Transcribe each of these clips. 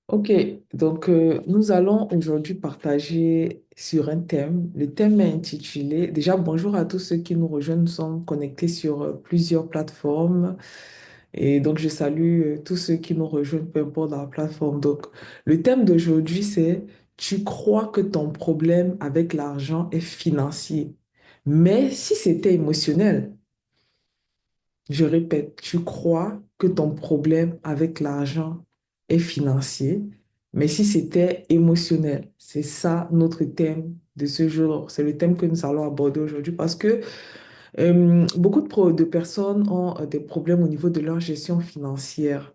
Ok, donc nous allons aujourd'hui partager sur un thème. Le thème est intitulé, déjà bonjour à tous ceux qui nous rejoignent, nous sommes connectés sur plusieurs plateformes et donc je salue tous ceux qui nous rejoignent, peu importe la plateforme. Donc le thème d'aujourd'hui c'est tu crois que ton problème avec l'argent est financier, mais si c'était émotionnel. Je répète, tu crois que ton problème avec l'argent est financier, mais si c'était émotionnel, c'est ça notre thème de ce jour. C'est le thème que nous allons aborder aujourd'hui parce que beaucoup de personnes ont des problèmes au niveau de leur gestion financière.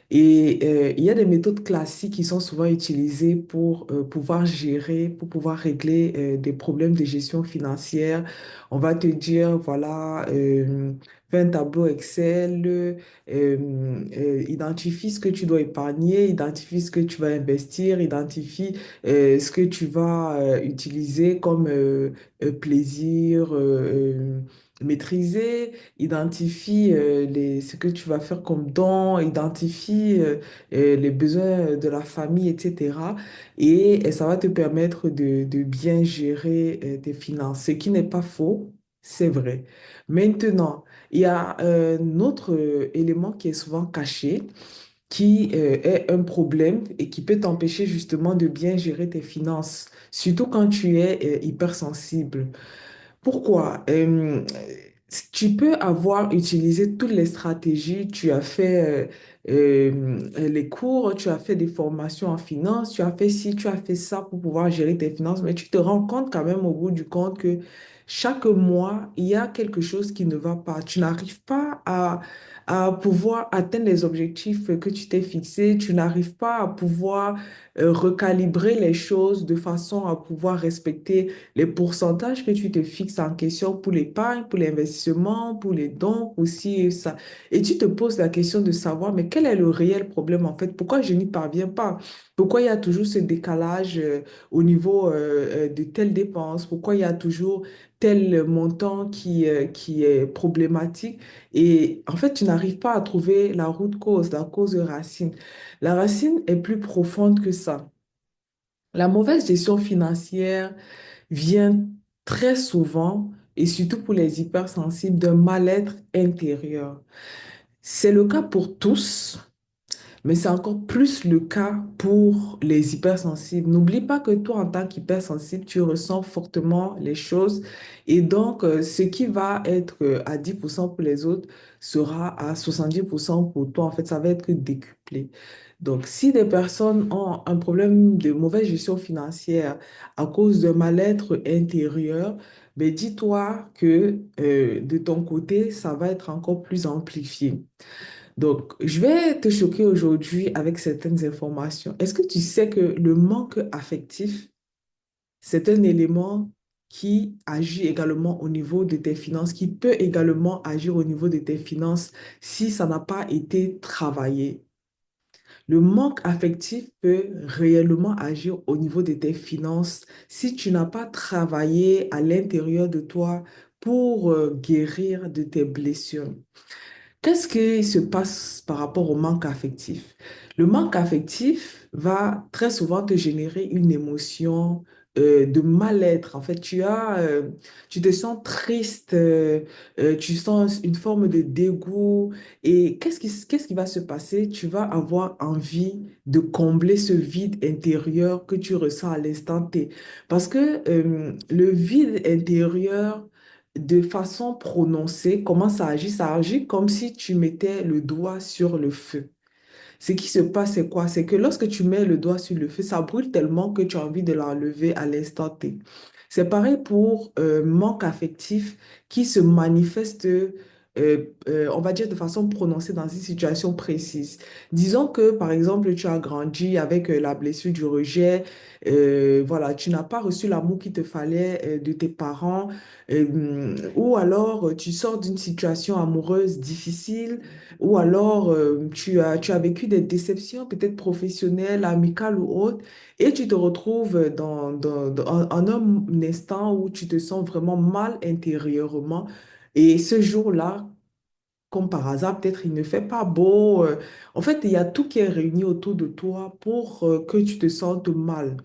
Et il y a des méthodes classiques qui sont souvent utilisées pour pouvoir gérer, pour pouvoir régler des problèmes de gestion financière. On va te dire, voilà, fais un tableau Excel, identifie ce que tu dois épargner, identifie ce que tu vas investir, identifie ce que tu vas utiliser comme plaisir maîtrisé. Identifie ce que tu vas faire comme don, identifie les besoins de la famille, etc. Et ça va te permettre de bien gérer tes finances. Ce qui n'est pas faux, c'est vrai. Maintenant, il y a un autre élément qui est souvent caché, qui est un problème et qui peut t'empêcher justement de bien gérer tes finances, surtout quand tu es hypersensible. Pourquoi? Tu peux avoir utilisé toutes les stratégies, tu as fait les cours, tu as fait des formations en finance, tu as fait ci, tu as fait ça pour pouvoir gérer tes finances, mais tu te rends compte quand même au bout du compte que chaque mois, il y a quelque chose qui ne va pas. Tu n'arrives pas à pouvoir atteindre les objectifs que tu t'es fixés, tu n'arrives pas à pouvoir recalibrer les choses de façon à pouvoir respecter les pourcentages que tu te fixes en question pour l'épargne, pour l'investissement, pour les dons, pour ci et ça. Et tu te poses la question de savoir, mais quel est le réel problème en fait? Pourquoi je n'y parviens pas? Pourquoi il y a toujours ce décalage au niveau de telle dépense? Pourquoi il y a toujours tel montant qui est problématique? Et en fait, tu n'arrives pas à trouver la route cause, la cause racine. La racine est plus profonde que ça. La mauvaise gestion financière vient très souvent, et surtout pour les hypersensibles, d'un mal-être intérieur. C'est le cas pour tous, mais c'est encore plus le cas pour les hypersensibles. N'oublie pas que toi, en tant qu'hypersensible, tu ressens fortement les choses et donc ce qui va être à 10% pour les autres sera à 70% pour toi. En fait, ça va être décuplé. Donc, si des personnes ont un problème de mauvaise gestion financière à cause d'un mal-être intérieur, ben dis-toi que de ton côté, ça va être encore plus amplifié. Donc, je vais te choquer aujourd'hui avec certaines informations. Est-ce que tu sais que le manque affectif, c'est un élément qui agit également au niveau de tes finances, qui peut également agir au niveau de tes finances si ça n'a pas été travaillé? Le manque affectif peut réellement agir au niveau de tes finances si tu n'as pas travaillé à l'intérieur de toi pour guérir de tes blessures. Qu'est-ce qui se passe par rapport au manque affectif? Le manque affectif va très souvent te générer une émotion de mal-être. En fait, tu te sens triste, tu sens une forme de dégoût. Et qu'est-ce qui va se passer? Tu vas avoir envie de combler ce vide intérieur que tu ressens à l'instant T. Parce que le vide intérieur de façon prononcée, comment ça agit? Ça agit comme si tu mettais le doigt sur le feu. Ce qui se passe, c'est quoi? C'est que lorsque tu mets le doigt sur le feu, ça brûle tellement que tu as envie de l'enlever à l'instant T. C'est pareil pour manque affectif qui se manifeste, on va dire, de façon prononcée dans une situation précise. Disons que, par exemple, tu as grandi avec la blessure du rejet, voilà, tu n'as pas reçu l'amour qu'il te fallait de tes parents, ou alors tu sors d'une situation amoureuse difficile ou alors, tu as vécu des déceptions, peut-être professionnelles, amicales ou autres, et tu te retrouves en un instant où tu te sens vraiment mal intérieurement. Et ce jour-là, comme par hasard, peut-être il ne fait pas beau. En fait, il y a tout qui est réuni autour de toi pour que tu te sentes mal.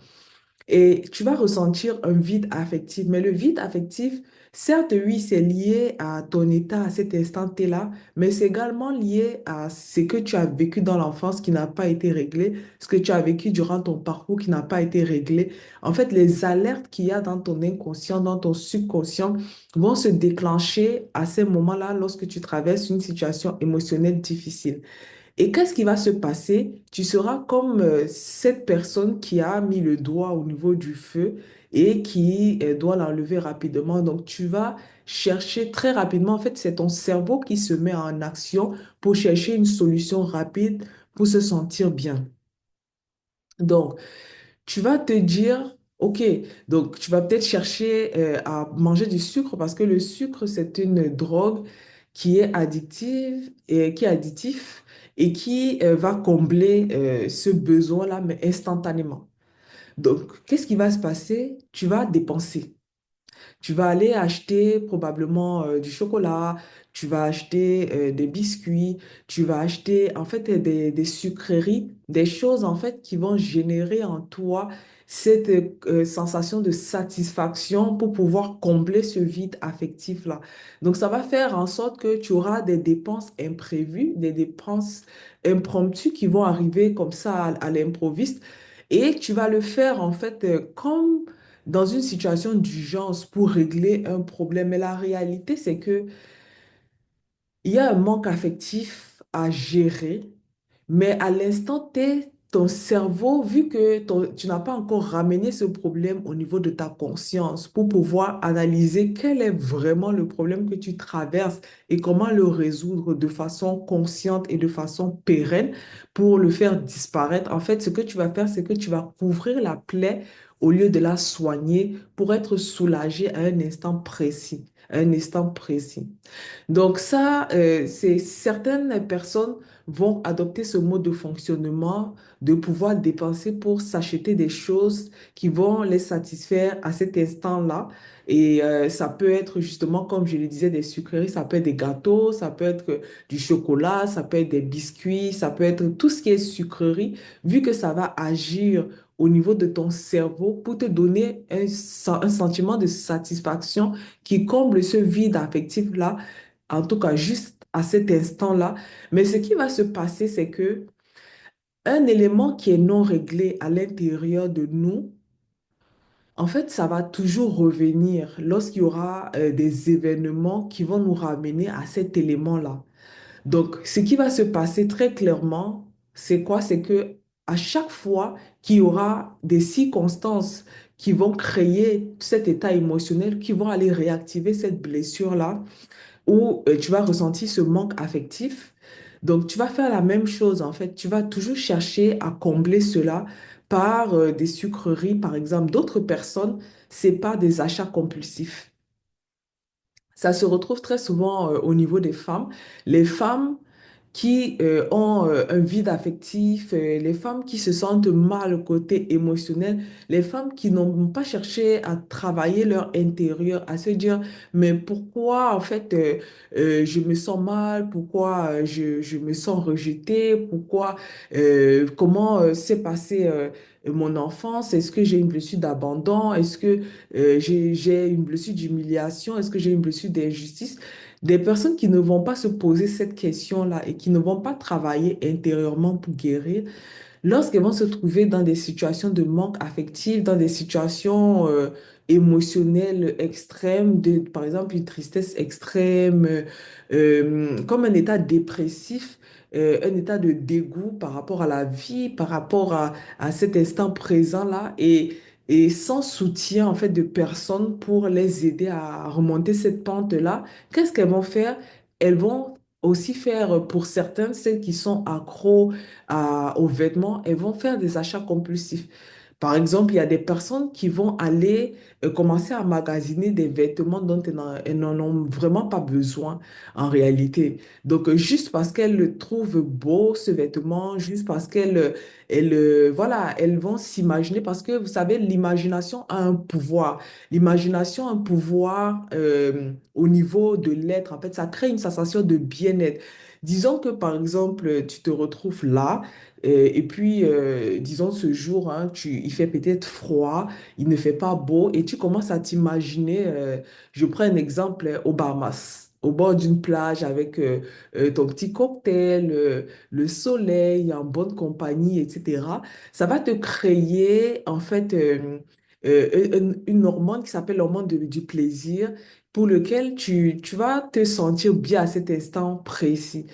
Et tu vas ressentir un vide affectif. Mais le vide affectif, certes, oui, c'est lié à ton état à cet instant T-là, mais c'est également lié à ce que tu as vécu dans l'enfance qui n'a pas été réglé, ce que tu as vécu durant ton parcours qui n'a pas été réglé. En fait, les alertes qu'il y a dans ton inconscient, dans ton subconscient, vont se déclencher à ces moments-là lorsque tu traverses une situation émotionnelle difficile. Et qu'est-ce qui va se passer? Tu seras comme cette personne qui a mis le doigt au niveau du feu et qui doit l'enlever rapidement. Donc, tu vas chercher très rapidement. En fait, c'est ton cerveau qui se met en action pour chercher une solution rapide pour se sentir bien. Donc, tu vas te dire, OK, donc tu vas peut-être chercher à manger du sucre parce que le sucre, c'est une drogue qui est addictive et qui est additif et qui va combler ce besoin-là, mais instantanément. Donc, qu'est-ce qui va se passer? Tu vas dépenser. Tu vas aller acheter probablement du chocolat, tu vas acheter des biscuits, tu vas acheter en fait des sucreries, des choses en fait qui vont générer en toi cette sensation de satisfaction pour pouvoir combler ce vide affectif-là. Donc ça va faire en sorte que tu auras des dépenses imprévues, des dépenses impromptues qui vont arriver comme ça à l'improviste et tu vas le faire en fait comme dans une situation d'urgence pour régler un problème. Mais la réalité, c'est que il y a un manque affectif à gérer, mais à l'instant T, ton cerveau, vu que tu n'as pas encore ramené ce problème au niveau de ta conscience pour pouvoir analyser quel est vraiment le problème que tu traverses et comment le résoudre de façon consciente et de façon pérenne pour le faire disparaître, en fait, ce que tu vas faire, c'est que tu vas couvrir la plaie au lieu de la soigner pour être soulagé à un instant précis, à un instant précis. Donc ça, c'est certaines personnes vont adopter ce mode de fonctionnement de pouvoir dépenser pour s'acheter des choses qui vont les satisfaire à cet instant-là. Et ça peut être justement, comme je le disais, des sucreries, ça peut être des gâteaux, ça peut être du chocolat, ça peut être des biscuits, ça peut être tout ce qui est sucrerie, vu que ça va agir au niveau de ton cerveau pour te donner un sentiment de satisfaction qui comble ce vide affectif-là en tout cas juste à cet instant-là. Mais ce qui va se passer, c'est que un élément qui est non réglé à l'intérieur de nous, en fait, ça va toujours revenir lorsqu'il y aura des événements qui vont nous ramener à cet élément-là. Donc, ce qui va se passer très clairement, c'est quoi? C'est que à chaque fois qu'il y aura des circonstances qui vont créer cet état émotionnel, qui vont aller réactiver cette blessure-là, où tu vas ressentir ce manque affectif. Donc, tu vas faire la même chose, en fait. Tu vas toujours chercher à combler cela par des sucreries, par exemple. D'autres personnes, c'est pas des achats compulsifs. Ça se retrouve très souvent au niveau des femmes. Les femmes qui ont un vide affectif, les femmes qui se sentent mal au côté émotionnel, les femmes qui n'ont pas cherché à travailler leur intérieur, à se dire, mais pourquoi en fait je me sens mal, pourquoi je me sens rejetée, pourquoi, comment s'est passé mon enfance, est-ce que j'ai une blessure d'abandon, est-ce que j'ai une blessure d'humiliation, est-ce que j'ai une blessure d'injustice? Des personnes qui ne vont pas se poser cette question-là et qui ne vont pas travailler intérieurement pour guérir, lorsqu'elles vont se trouver dans des situations de manque affectif, dans des situations émotionnelles extrêmes, par exemple une tristesse extrême, comme un état dépressif, un état de dégoût par rapport à la vie, par rapport à cet instant présent-là, et sans soutien en fait de personnes pour les aider à remonter cette pente-là, qu'est-ce qu'elles vont faire? Elles vont aussi faire, pour certaines, celles qui sont accros aux vêtements, elles vont faire des achats compulsifs. Par exemple, il y a des personnes qui vont aller commencer à magasiner des vêtements dont elles n'en ont vraiment pas besoin en réalité. Donc, juste parce qu'elles le trouvent beau, ce vêtement, juste parce voilà, elles vont s'imaginer, parce que vous savez, l'imagination a un pouvoir. L'imagination a un pouvoir au niveau de l'être. En fait, ça crée une sensation de bien-être. Disons que, par exemple, tu te retrouves là. Et puis, disons, ce jour, hein, il fait peut-être froid, il ne fait pas beau, et tu commences à t'imaginer, je prends un exemple, aux Bahamas, au bord d'une plage avec ton petit cocktail, le soleil, en bonne compagnie, etc. Ça va te créer, en fait, une hormone qui s'appelle l'hormone du plaisir, pour lequel tu vas te sentir bien à cet instant précis.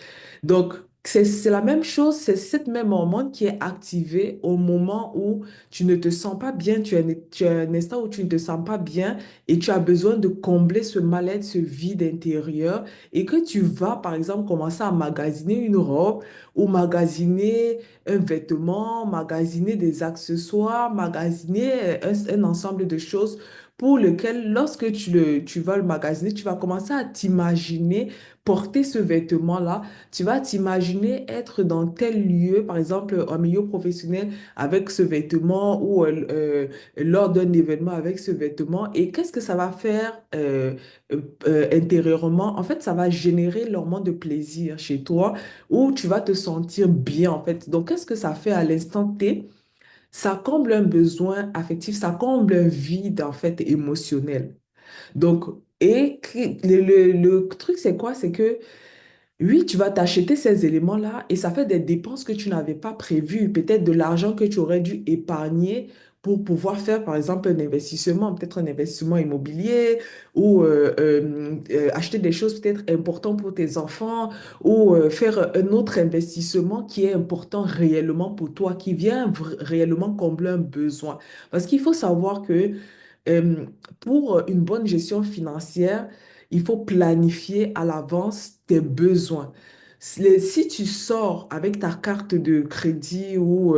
Donc, c'est la même chose, c'est cette même hormone qui est activée au moment où tu ne te sens pas bien, tu as un instant où tu ne te sens pas bien et tu as besoin de combler ce mal-être, ce vide intérieur et que tu vas, par exemple, commencer à magasiner une robe ou magasiner un vêtement, magasiner des accessoires, magasiner un ensemble de choses pour lequel, lorsque tu vas le magasiner, tu vas commencer à t'imaginer porter ce vêtement-là. Tu vas t'imaginer être dans tel lieu, par exemple un milieu professionnel avec ce vêtement ou lors d'un événement avec ce vêtement. Et qu'est-ce que ça va faire intérieurement? En fait, ça va générer l'hormone de plaisir chez toi où tu vas te sentir bien, en fait. Donc, qu'est-ce que ça fait à l'instant T? Ça comble un besoin affectif, ça comble un vide, en fait, émotionnel. Donc, le truc, c'est quoi? C'est que oui, tu vas t'acheter ces éléments-là et ça fait des dépenses que tu n'avais pas prévues, peut-être de l'argent que tu aurais dû épargner pour pouvoir faire, par exemple, un investissement, peut-être un investissement immobilier ou acheter des choses peut-être importantes pour tes enfants ou faire un autre investissement qui est important réellement pour toi, qui vient réellement combler un besoin. Parce qu'il faut savoir que euh, pour une bonne gestion financière, il faut planifier à l'avance tes besoins. Si tu sors avec ta carte de crédit ou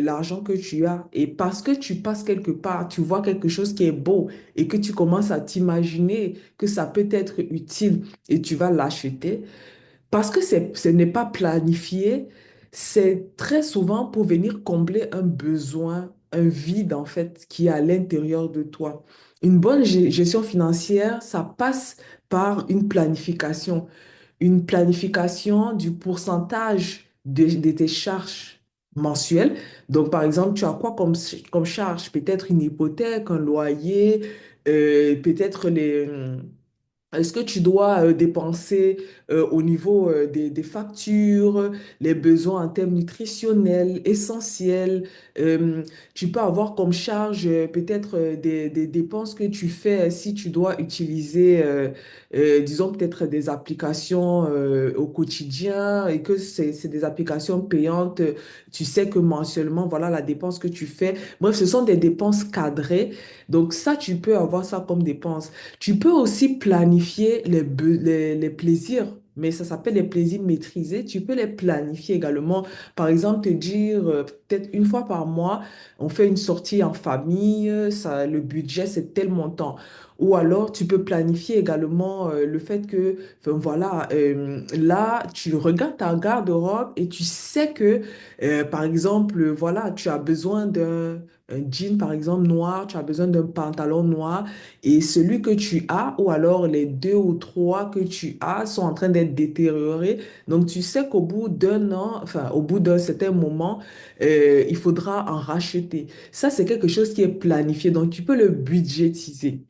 l'argent que tu as et parce que tu passes quelque part, tu vois quelque chose qui est beau et que tu commences à t'imaginer que ça peut être utile et tu vas l'acheter, parce que ce n'est pas planifié, c'est très souvent pour venir combler un besoin, un vide en fait qui est à l'intérieur de toi. Une bonne gestion financière, ça passe par une planification du pourcentage de tes charges mensuelles. Donc, par exemple, tu as quoi comme charge? Peut-être une hypothèque, un loyer, peut-être est-ce que tu dois dépenser au niveau des factures, les besoins en termes nutritionnels essentiels? euh, Tu peux avoir comme charge peut-être des dépenses que tu fais si tu dois utiliser, disons peut-être des applications au quotidien et que c'est des applications payantes. Tu sais que mensuellement, voilà la dépense que tu fais. Bref, ce sont des dépenses cadrées. Donc ça, tu peux avoir ça comme dépense. Tu peux aussi planifier les plaisirs, mais ça s'appelle les plaisirs maîtrisés. Tu peux les planifier également. Par exemple, te dire peut-être une fois par mois, on fait une sortie en famille, ça, le budget, c'est tel montant. Ou alors, tu peux planifier également le fait que, enfin, voilà, là, tu regardes ta garde-robe et tu sais que, par exemple, voilà, tu as besoin d'un un jean, par exemple, noir, tu as besoin d'un pantalon noir et celui que tu as, ou alors les deux ou trois que tu as, sont en train d'être détériorés. Donc, tu sais qu'au bout d'un an, enfin, au bout d'un certain moment, il faudra en racheter. Ça, c'est quelque chose qui est planifié. Donc, tu peux le budgétiser.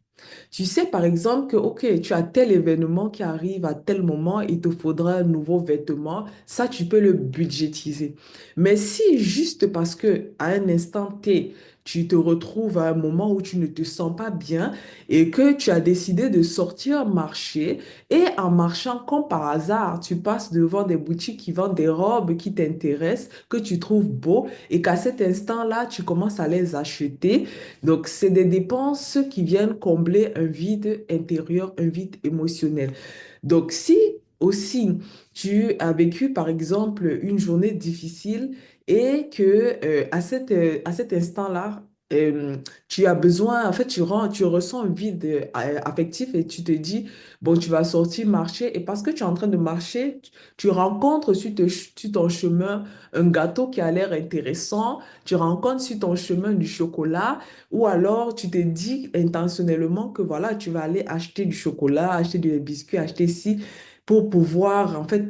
Tu sais, par exemple, que, OK, tu as tel événement qui arrive à tel moment, il te faudra un nouveau vêtement. Ça, tu peux le budgétiser. Mais si juste parce que à un instant T, tu te retrouves à un moment où tu ne te sens pas bien et que tu as décidé de sortir marcher et en marchant comme par hasard, tu passes devant des boutiques qui vendent des robes qui t'intéressent, que tu trouves beau et qu'à cet instant-là, tu commences à les acheter. Donc, c'est des dépenses qui viennent combler un vide intérieur, un vide émotionnel. Donc, si aussi tu as vécu, par exemple, une journée difficile et que à cet instant-là, euh, tu as besoin, en fait, tu ressens un vide affectif et tu te dis, bon, tu vas sortir marcher et parce que tu es en train de marcher, tu rencontres sur ton chemin un gâteau qui a l'air intéressant, tu rencontres sur ton chemin du chocolat ou alors tu te dis intentionnellement que voilà, tu vas aller acheter du chocolat, acheter des biscuits, acheter ci pour pouvoir, en fait,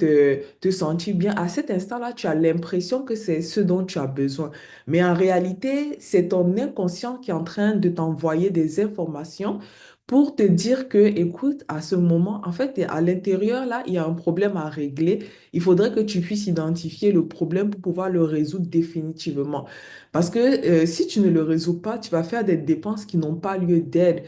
te sentir bien. À cet instant-là, tu as l'impression que c'est ce dont tu as besoin. Mais en réalité, c'est ton inconscient qui est en train de t'envoyer des informations pour te dire que, écoute, à ce moment, en fait, à l'intérieur, là, il y a un problème à régler. Il faudrait que tu puisses identifier le problème pour pouvoir le résoudre définitivement. Parce que si tu ne le résous pas, tu vas faire des dépenses qui n'ont pas lieu d'être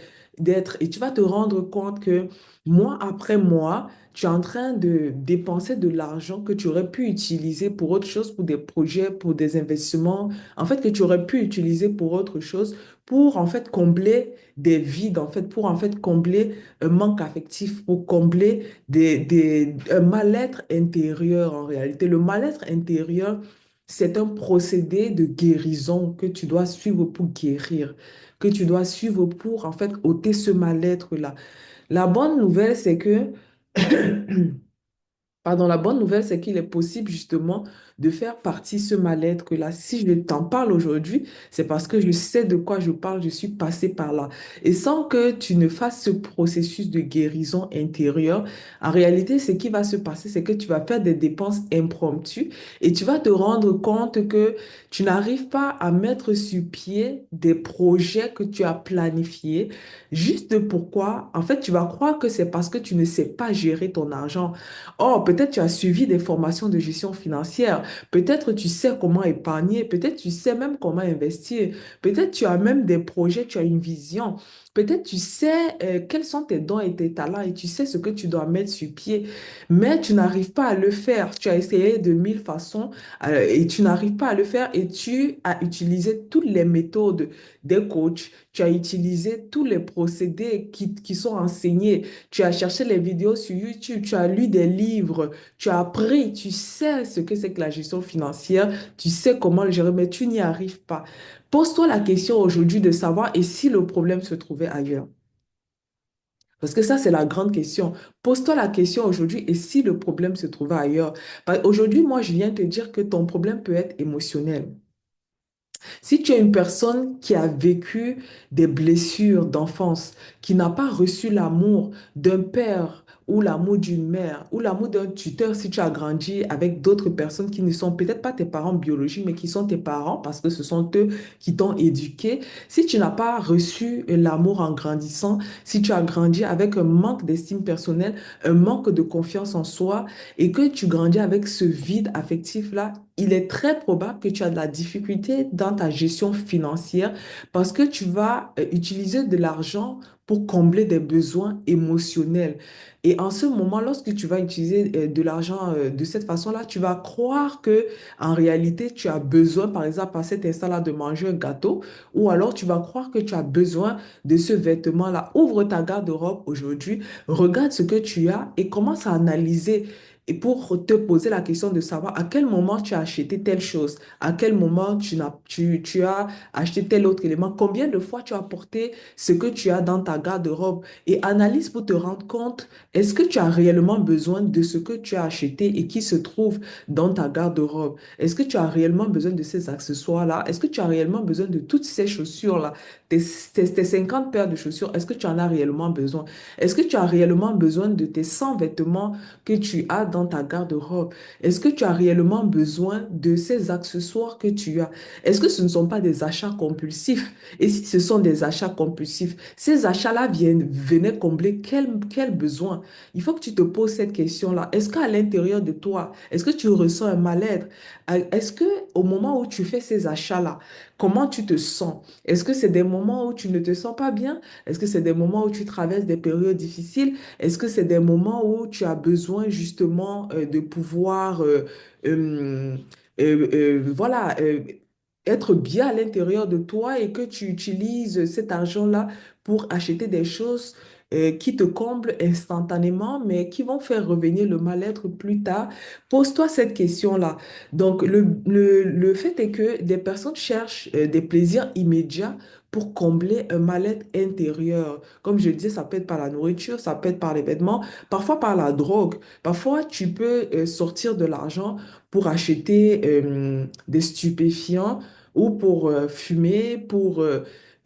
et tu vas te rendre compte que mois après mois, tu es en train de dépenser de l'argent que tu aurais pu utiliser pour autre chose, pour des projets, pour des investissements en fait, que tu aurais pu utiliser pour autre chose, pour en fait combler des vides, en fait, pour en fait combler un manque affectif, pour combler un mal-être intérieur en réalité. Le mal-être intérieur, c'est un procédé de guérison que tu dois suivre pour guérir, que tu dois suivre pour en fait ôter ce mal-être-là. La bonne nouvelle, c'est que Pardon, la bonne nouvelle, c'est qu'il est possible justement de faire partie ce mal-être là. Si je t'en parle aujourd'hui, c'est parce que je sais de quoi je parle, je suis passée par là. Et sans que tu ne fasses ce processus de guérison intérieure, en réalité, ce qui va se passer, c'est que tu vas faire des dépenses impromptues et tu vas te rendre compte que tu n'arrives pas à mettre sur pied des projets que tu as planifiés. Juste pourquoi? En fait, tu vas croire que c'est parce que tu ne sais pas gérer ton argent. Oh, peut-être tu as suivi des formations de gestion financière. Peut-être tu sais comment épargner. Peut-être tu sais même comment investir. Peut-être tu as même des projets, tu as une vision. Peut-être tu sais quels sont tes dons et tes talents et tu sais ce que tu dois mettre sur pied. Mais tu n'arrives pas à le faire. Tu as essayé de mille façons et tu n'arrives pas à le faire et tu as utilisé toutes les méthodes des coachs. Tu as utilisé tous les procédés qui sont enseignés. Tu as cherché les vidéos sur YouTube, tu as lu des livres, tu as appris, tu sais ce que c'est que la gestion financière, tu sais comment le gérer, mais tu n'y arrives pas. Pose-toi la question aujourd'hui de savoir et si le problème se trouvait ailleurs. Parce que ça, c'est la grande question. Pose-toi la question aujourd'hui et si le problème se trouvait ailleurs. Aujourd'hui, moi, je viens te dire que ton problème peut être émotionnel. Si tu es une personne qui a vécu des blessures d'enfance, qui n'a pas reçu l'amour d'un père ou l'amour d'une mère ou l'amour d'un tuteur, si tu as grandi avec d'autres personnes qui ne sont peut-être pas tes parents biologiques, mais qui sont tes parents parce que ce sont eux qui t'ont éduqué, si tu n'as pas reçu l'amour en grandissant, si tu as grandi avec un manque d'estime personnelle, un manque de confiance en soi et que tu grandis avec ce vide affectif-là, il est très probable que tu as de la difficulté dans ta gestion financière parce que tu vas utiliser de l'argent pour combler des besoins émotionnels. Et en ce moment, lorsque tu vas utiliser de l'argent de cette façon-là, tu vas croire que en réalité, tu as besoin, par exemple, à cet instant-là, de manger un gâteau, ou alors tu vas croire que tu as besoin de ce vêtement-là. Ouvre ta garde-robe aujourd'hui, regarde ce que tu as et commence à analyser et pour te poser la question de savoir à quel moment tu as acheté telle chose, à quel moment tu as acheté tel autre élément, combien de fois tu as porté ce que tu as dans ta garde-robe et analyse pour te rendre compte, est-ce que tu as réellement besoin de ce que tu as acheté et qui se trouve dans ta garde-robe? Est-ce que tu as réellement besoin de ces accessoires-là? Est-ce que tu as réellement besoin de toutes ces chaussures-là? Tes 50 paires de chaussures, est-ce que tu en as réellement besoin? Est-ce que tu as réellement besoin de tes 100 vêtements que tu as dans ta garde-robe? Est-ce que tu as réellement besoin de ces accessoires que tu as? Est-ce que ce ne sont pas des achats compulsifs? Et si ce sont des achats compulsifs, ces achats-là venaient combler quel besoin? Il faut que tu te poses cette question-là. Est-ce qu'à l'intérieur de toi, est-ce que tu ressens un mal-être? Est-ce que au moment où tu fais ces achats-là, comment tu te sens? Est-ce que c'est des moments où tu ne te sens pas bien? Est-ce que c'est des moments où tu traverses des périodes difficiles? Est-ce que c'est des moments où tu as besoin justement de pouvoir euh, voilà, être bien à l'intérieur de toi et que tu utilises cet argent-là pour acheter des choses qui te comblent instantanément, mais qui vont faire revenir le mal-être plus tard. Pose-toi cette question-là. Donc, le fait est que des personnes cherchent des plaisirs immédiats pour combler un mal-être intérieur. Comme je disais, ça peut être par la nourriture, ça peut être par les vêtements, parfois par la drogue. Parfois, tu peux sortir de l'argent pour acheter des stupéfiants ou pour fumer,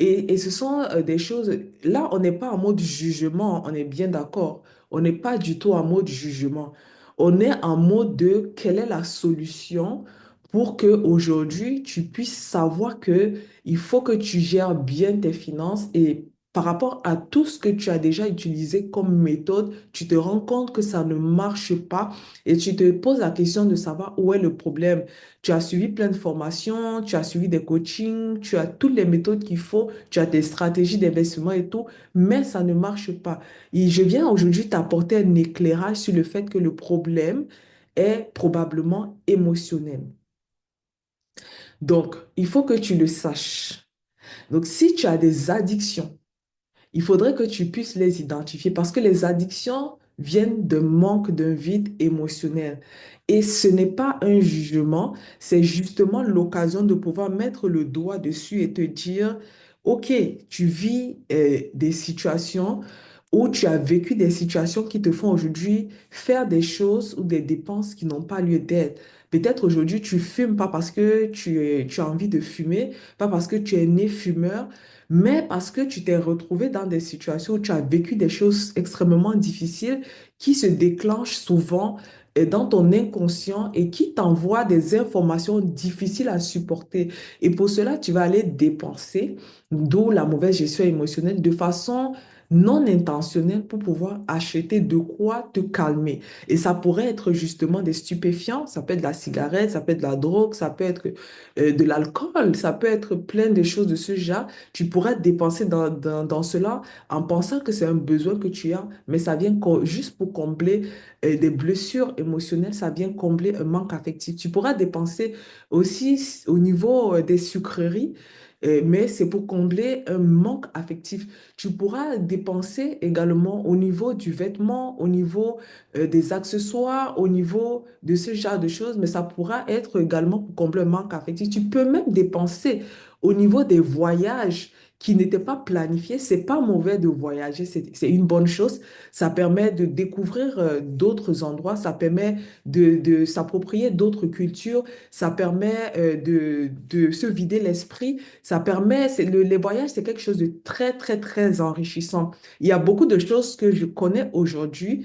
et ce sont des choses, là, on n'est pas en mode jugement, on est bien d'accord. On n'est pas du tout en mode jugement. On est en mode de quelle est la solution pour que aujourd'hui tu puisses savoir que il faut que tu gères bien tes finances et par rapport à tout ce que tu as déjà utilisé comme méthode, tu te rends compte que ça ne marche pas et tu te poses la question de savoir où est le problème. Tu as suivi plein de formations, tu as suivi des coachings, tu as toutes les méthodes qu'il faut, tu as des stratégies d'investissement et tout, mais ça ne marche pas. Et je viens aujourd'hui t'apporter un éclairage sur le fait que le problème est probablement émotionnel. Donc, il faut que tu le saches. Donc, si tu as des addictions, il faudrait que tu puisses les identifier parce que les addictions viennent d'un manque d'un vide émotionnel. Et ce n'est pas un jugement, c'est justement l'occasion de pouvoir mettre le doigt dessus et te dire, OK, tu vis des situations où tu as vécu des situations qui te font aujourd'hui faire des choses ou des dépenses qui n'ont pas lieu d'être. Peut-être aujourd'hui, tu fumes pas parce que tu as envie de fumer, pas parce que tu es né fumeur, mais parce que tu t'es retrouvé dans des situations où tu as vécu des choses extrêmement difficiles qui se déclenchent souvent dans ton inconscient et qui t'envoient des informations difficiles à supporter. Et pour cela, tu vas aller dépenser, d'où la mauvaise gestion émotionnelle, de façon non intentionnelle pour pouvoir acheter de quoi te calmer. Et ça pourrait être justement des stupéfiants, ça peut être de la cigarette, ça peut être de la drogue, ça peut être de l'alcool, ça peut être plein de choses de ce genre. Tu pourrais dépenser dans cela en pensant que c'est un besoin que tu as, mais ça vient juste pour combler des blessures émotionnelles, ça vient combler un manque affectif. Tu pourras dépenser aussi au niveau des sucreries, mais c'est pour combler un manque affectif. Tu pourras dépenser également au niveau du vêtement, au niveau des accessoires, au niveau de ce genre de choses, mais ça pourra être également pour combler un manque affectif. Tu peux même dépenser au niveau des voyages qui n'étaient pas planifiés. C'est pas mauvais de voyager, c'est une bonne chose. Ça permet de découvrir d'autres endroits, ça permet de s'approprier d'autres cultures, ça permet de se vider l'esprit, ça permet, les voyages, c'est quelque chose de très, très, très enrichissant. Il y a beaucoup de choses que je connais aujourd'hui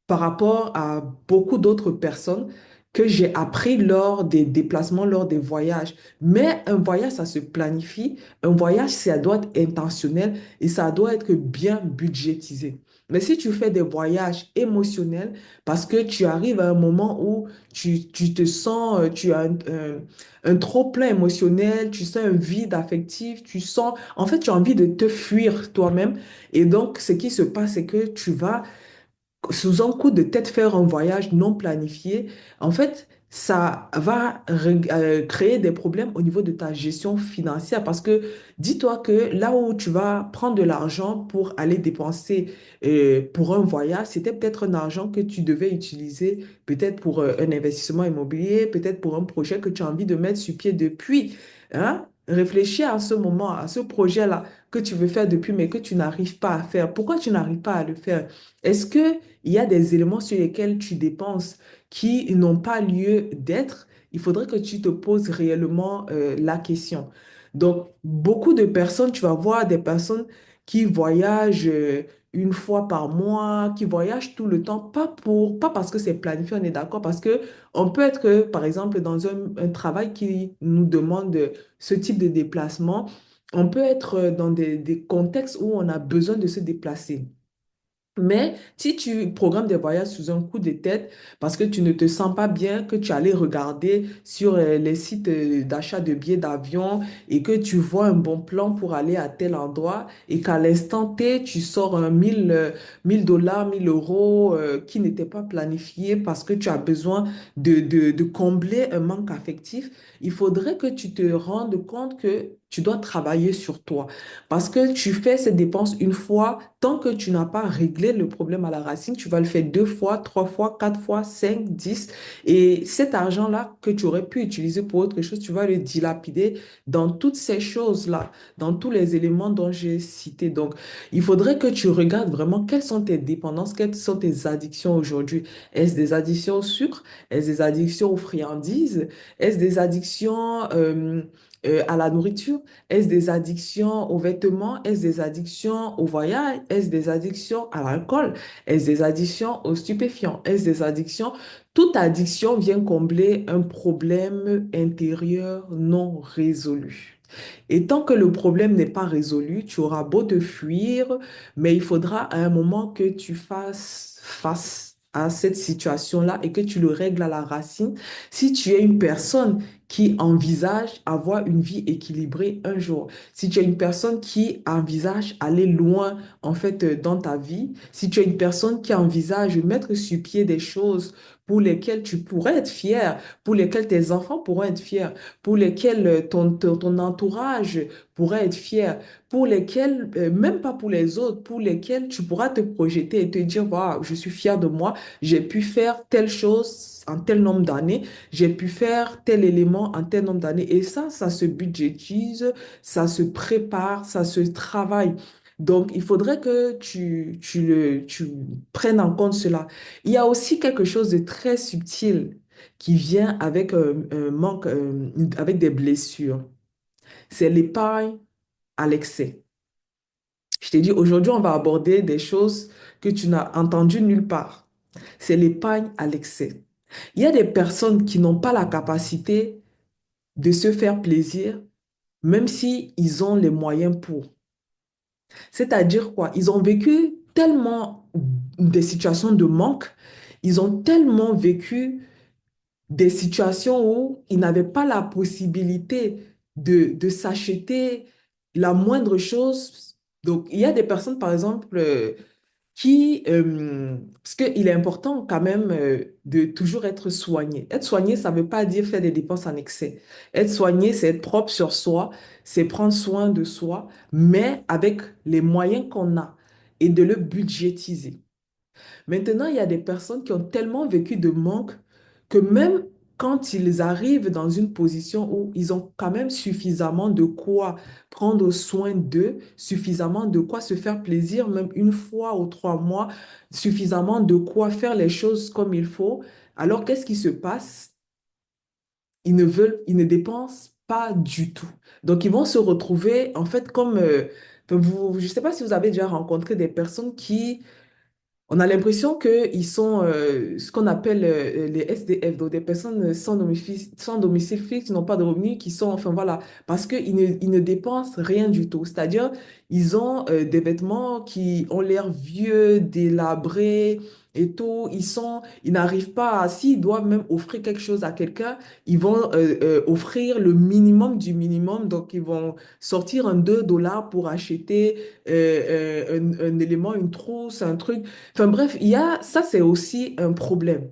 par rapport à beaucoup d'autres personnes que j'ai appris lors des déplacements, lors des voyages. Mais un voyage, ça se planifie. Un voyage, ça doit être intentionnel et ça doit être bien budgétisé. Mais si tu fais des voyages émotionnels, parce que tu arrives à un moment où tu te sens, tu as un trop-plein émotionnel, tu sens un vide affectif, tu sens, en fait, tu as envie de te fuir toi-même. Et donc, ce qui se passe, c'est que tu vas sous un coup de tête faire un voyage non planifié, en fait, ça va créer des problèmes au niveau de ta gestion financière parce que dis-toi que là où tu vas prendre de l'argent pour aller dépenser pour un voyage, c'était peut-être un argent que tu devais utiliser peut-être pour un investissement immobilier, peut-être pour un projet que tu as envie de mettre sur pied depuis. Hein? Réfléchis à ce moment, à ce projet-là que tu veux faire depuis, mais que tu n'arrives pas à faire. Pourquoi tu n'arrives pas à le faire? Est-ce que il y a des éléments sur lesquels tu dépenses qui n'ont pas lieu d'être? Il faudrait que tu te poses réellement la question. Donc, beaucoup de personnes, tu vas voir des personnes qui voyagent une fois par mois, qui voyagent tout le temps, pas parce que c'est planifié, on est d'accord, parce que on peut être, par exemple, dans un travail qui nous demande ce type de déplacement, on peut être dans des contextes où on a besoin de se déplacer. Mais si tu programmes des voyages sous un coup de tête parce que tu ne te sens pas bien, que tu allais regarder sur les sites d'achat de billets d'avion et que tu vois un bon plan pour aller à tel endroit et qu'à l'instant T, tu sors un 1000 $, 1000 € qui n'était pas planifié parce que tu as besoin de combler un manque affectif, il faudrait que tu te rendes compte que Tu dois travailler sur toi parce que tu fais cette dépense une fois, tant que tu n'as pas réglé le problème à la racine, tu vas le faire deux fois, trois fois, quatre fois, cinq, 10. Et cet argent-là que tu aurais pu utiliser pour autre chose, tu vas le dilapider dans toutes ces choses-là, dans tous les éléments dont j'ai cité. Donc, il faudrait que tu regardes vraiment quelles sont tes dépendances, quelles sont tes addictions aujourd'hui. Est-ce des addictions au sucre? Est-ce des addictions aux friandises? Est-ce des addictions à la nourriture? Est-ce des addictions aux vêtements? Est-ce des addictions au voyage? Est-ce des addictions à l'alcool? Est-ce des addictions aux stupéfiants? Est-ce des addictions? Toute addiction vient combler un problème intérieur non résolu. Et tant que le problème n'est pas résolu, tu auras beau te fuir, mais il faudra à un moment que tu fasses face à cette situation-là et que tu le règles à la racine. Si tu es une personne qui envisage avoir une vie équilibrée un jour, si tu es une personne qui envisage aller loin en fait dans ta vie, si tu es une personne qui envisage mettre sur pied des choses pour lesquelles tu pourrais être fier, pour lesquelles tes enfants pourront être fiers, pour lesquels ton entourage pourrait être fier, pour lesquels, même pas pour les autres, pour lesquels tu pourras te projeter et te dire, voilà, je suis fier de moi, j'ai pu faire telle chose en tel nombre d'années, j'ai pu faire tel élément en tel nombre d'années. Et ça se budgétise, ça se prépare, ça se travaille. Donc, il faudrait que tu prennes en compte cela. Il y a aussi quelque chose de très subtil qui vient avec un manque, avec des blessures. C'est l'épargne à l'excès. Je t'ai dit, aujourd'hui, on va aborder des choses que tu n'as entendues nulle part. C'est l'épargne à l'excès. Il y a des personnes qui n'ont pas la capacité de se faire plaisir, même si ils ont les moyens pour. C'est-à-dire quoi? Ils ont vécu tellement des situations de manque, ils ont tellement vécu des situations où ils n'avaient pas la possibilité de s'acheter la moindre chose. Donc, il y a des personnes, par exemple, parce qu'il est important quand même de toujours être soigné. Être soigné, ça ne veut pas dire faire des dépenses en excès. Être soigné, c'est être propre sur soi, c'est prendre soin de soi, mais avec les moyens qu'on a et de le budgétiser. Maintenant, il y a des personnes qui ont tellement vécu de manque que même quand ils arrivent dans une position où ils ont quand même suffisamment de quoi prendre soin d'eux, suffisamment de quoi se faire plaisir, même une fois ou 3 mois, suffisamment de quoi faire les choses comme il faut, alors qu'est-ce qui se passe? Ils ne dépensent pas du tout. Donc, ils vont se retrouver, en fait, comme, je ne sais pas si vous avez déjà rencontré des personnes qui on a l'impression qu'ils sont ce qu'on appelle les SDF, donc des personnes sans domicile fixe, qui n'ont pas de revenus, qui sont, enfin voilà, parce ils ne dépensent rien du tout. C'est-à-dire, ils ont des vêtements qui ont l'air vieux, délabrés et tout. Ils n'arrivent pas à, s'ils doivent même offrir quelque chose à quelqu'un, ils vont offrir le minimum du minimum. Donc, ils vont sortir un 2 $ pour acheter un élément, une trousse, un truc. Enfin bref, ça c'est aussi un problème.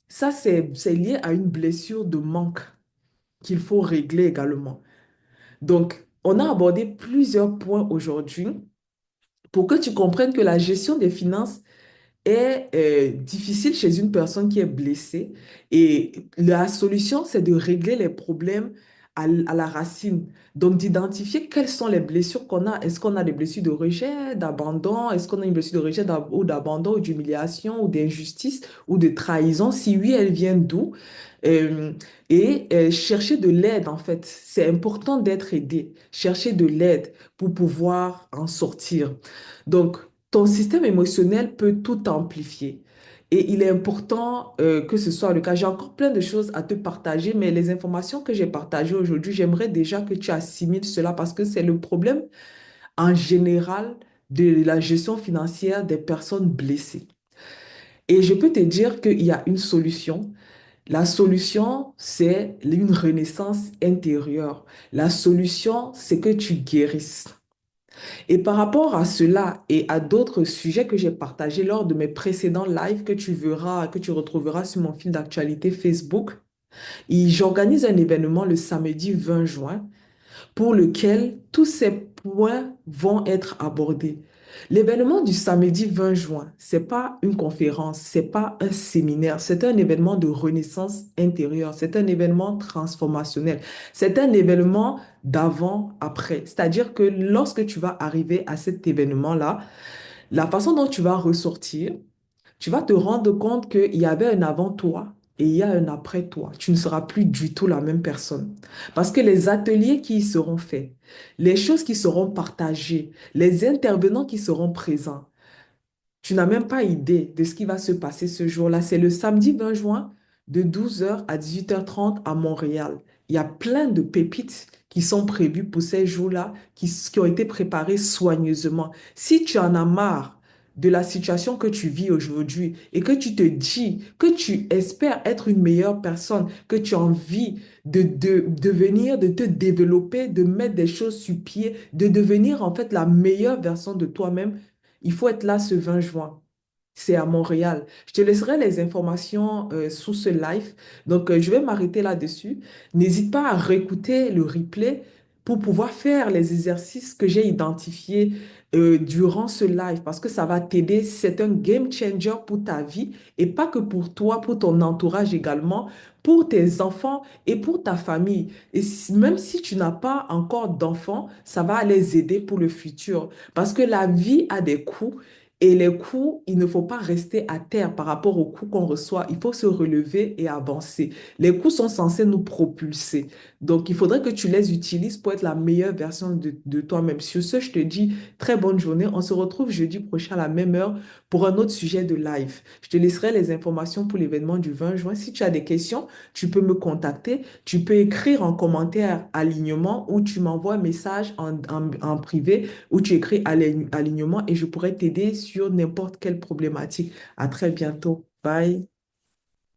Ça c'est lié à une blessure de manque qu'il faut régler également. Donc, on a abordé plusieurs points aujourd'hui pour que tu comprennes que la gestion des finances est difficile chez une personne qui est blessée. Et la solution, c'est de régler les problèmes à la racine. Donc, d'identifier quelles sont les blessures qu'on a. Est-ce qu'on a des blessures de rejet, d'abandon? Est-ce qu'on a une blessure de rejet ou d'abandon ou d'humiliation ou d'injustice ou de trahison? Si oui, elle vient d'où? Euh, chercher de l'aide, en fait. C'est important d'être aidé. Chercher de l'aide pour pouvoir en sortir. Donc, ton système émotionnel peut tout amplifier. Et il est important que ce soit le cas. J'ai encore plein de choses à te partager, mais les informations que j'ai partagées aujourd'hui, j'aimerais déjà que tu assimiles cela parce que c'est le problème en général de la gestion financière des personnes blessées. Et je peux te dire qu'il y a une solution. La solution, c'est une renaissance intérieure. La solution, c'est que tu guérisses. Et par rapport à cela et à d'autres sujets que j'ai partagés lors de mes précédents lives que tu verras, que tu retrouveras sur mon fil d'actualité Facebook, et j'organise un événement le samedi 20 juin pour lequel tous ces points vont être abordés. L'événement du samedi 20 juin, c'est pas une conférence, c'est pas un séminaire, c'est un événement de renaissance intérieure, c'est un événement transformationnel, c'est un événement d'avant-après. C'est-à-dire que lorsque tu vas arriver à cet événement-là, la façon dont tu vas ressortir, tu vas te rendre compte qu'il y avait un avant toi et il y a un après toi. Tu ne seras plus du tout la même personne. Parce que les ateliers qui y seront faits, les choses qui seront partagées, les intervenants qui seront présents, tu n'as même pas idée de ce qui va se passer ce jour-là. C'est le samedi 20 juin de 12 h à 18h30 à Montréal. Il y a plein de pépites qui sont prévues pour ces jours-là, qui ont été préparées soigneusement. Si tu en as marre de la situation que tu vis aujourd'hui et que tu te dis que tu espères être une meilleure personne, que tu as envie de devenir, de te développer, de mettre des choses sur pied, de devenir en fait la meilleure version de toi-même, il faut être là ce 20 juin. C'est à Montréal. Je te laisserai les informations sous ce live. Donc, je vais m'arrêter là-dessus. N'hésite pas à réécouter le replay pour pouvoir faire les exercices que j'ai identifiés durant ce live parce que ça va t'aider. C'est un game changer pour ta vie et pas que pour toi, pour ton entourage également, pour tes enfants et pour ta famille. Et même si tu n'as pas encore d'enfants, ça va les aider pour le futur parce que la vie a des coûts. Et les coups, il ne faut pas rester à terre par rapport aux coups qu'on reçoit. Il faut se relever et avancer. Les coups sont censés nous propulser. Donc, il faudrait que tu les utilises pour être la meilleure version de toi-même. Sur ce, je te dis très bonne journée. On se retrouve jeudi prochain à la même heure pour un autre sujet de live. Je te laisserai les informations pour l'événement du 20 juin. Si tu as des questions, tu peux me contacter. Tu peux écrire en commentaire alignement ou tu m'envoies un message en privé où tu écris alignement et je pourrais t'aider sur n'importe quelle problématique. À très bientôt. Bye.